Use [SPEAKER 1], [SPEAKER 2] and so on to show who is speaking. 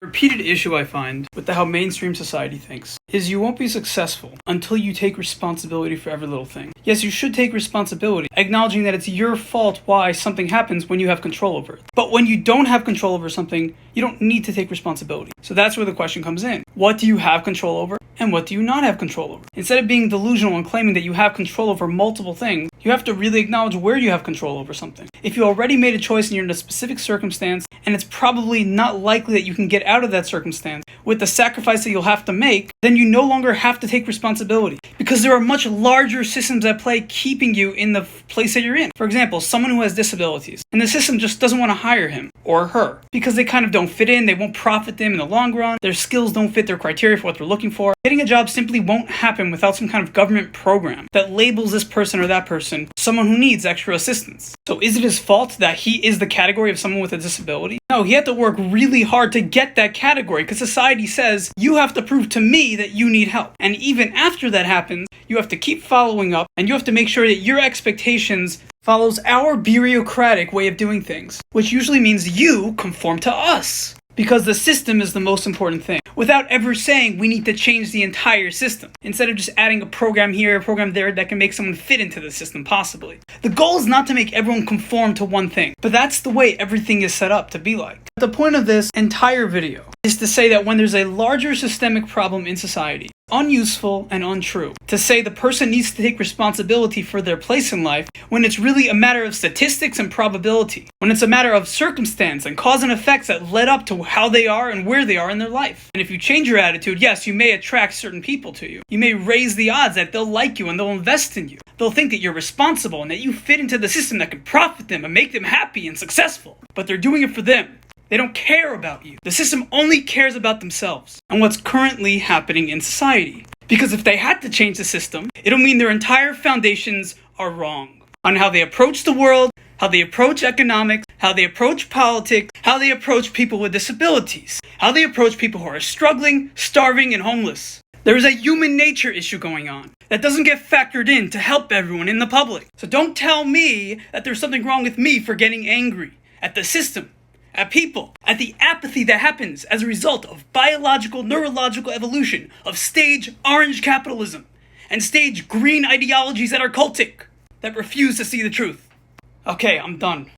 [SPEAKER 1] Repeated issue I find with how mainstream society thinks is you won't be successful until you take responsibility for every little thing. Yes, you should take responsibility, acknowledging that it's your fault why something happens when you have control over it. But when you don't have control over something, you don't need to take responsibility. So that's where the question comes in. What do you have control over? And what do you not have control over? Instead of being delusional and claiming that you have control over multiple things, you have to really acknowledge where you have control over something. If you already made a choice and you're in a specific circumstance, and it's probably not likely that you can get out of that circumstance with the sacrifice that you'll have to make, then you no longer have to take responsibility. Because there are much larger systems at play keeping you in the place that you're in. For example, someone who has disabilities, and the system just doesn't want to hire him or her because they kind of don't fit in, they won't profit them in the long run, their skills don't fit their criteria for what they're looking for. Getting a job simply won't happen without some kind of government program that labels this person or that person someone who needs extra assistance. So is it his fault that he is the category of someone with a disability? No, he had to work really hard to get that category because society says you have to prove to me that you need help. And even after that happens, you have to keep following up and you have to make sure that your expectations follows our bureaucratic way of doing things, which usually means you conform to us. Because the system is the most important thing, without ever saying we need to change the entire system, instead of just adding a program here, a program there that can make someone fit into the system possibly. The goal is not to make everyone conform to one thing, but that's the way everything is set up to be like. The point of this entire video is to say that when there's a larger systemic problem in society, unuseful and untrue to say the person needs to take responsibility for their place in life when it's really a matter of statistics and probability, when it's a matter of circumstance and cause and effects that led up to how they are and where they are in their life. And if you change your attitude, yes, you may attract certain people to you. You may raise the odds that they'll like you and they'll invest in you. They'll think that you're responsible and that you fit into the system that can profit them and make them happy and successful. But they're doing it for them. They don't care about you. The system only cares about themselves and what's currently happening in society. Because if they had to change the system, it'll mean their entire foundations are wrong on how they approach the world, how they approach economics, how they approach politics, how they approach people with disabilities, how they approach people who are struggling, starving, and homeless. There is a human nature issue going on that doesn't get factored in to help everyone in the public. So don't tell me that there's something wrong with me for getting angry at the system, at people, at the apathy that happens as a result of biological, neurological evolution of stage orange capitalism and stage green ideologies that are cultic, that refuse to see the truth. Okay, I'm done.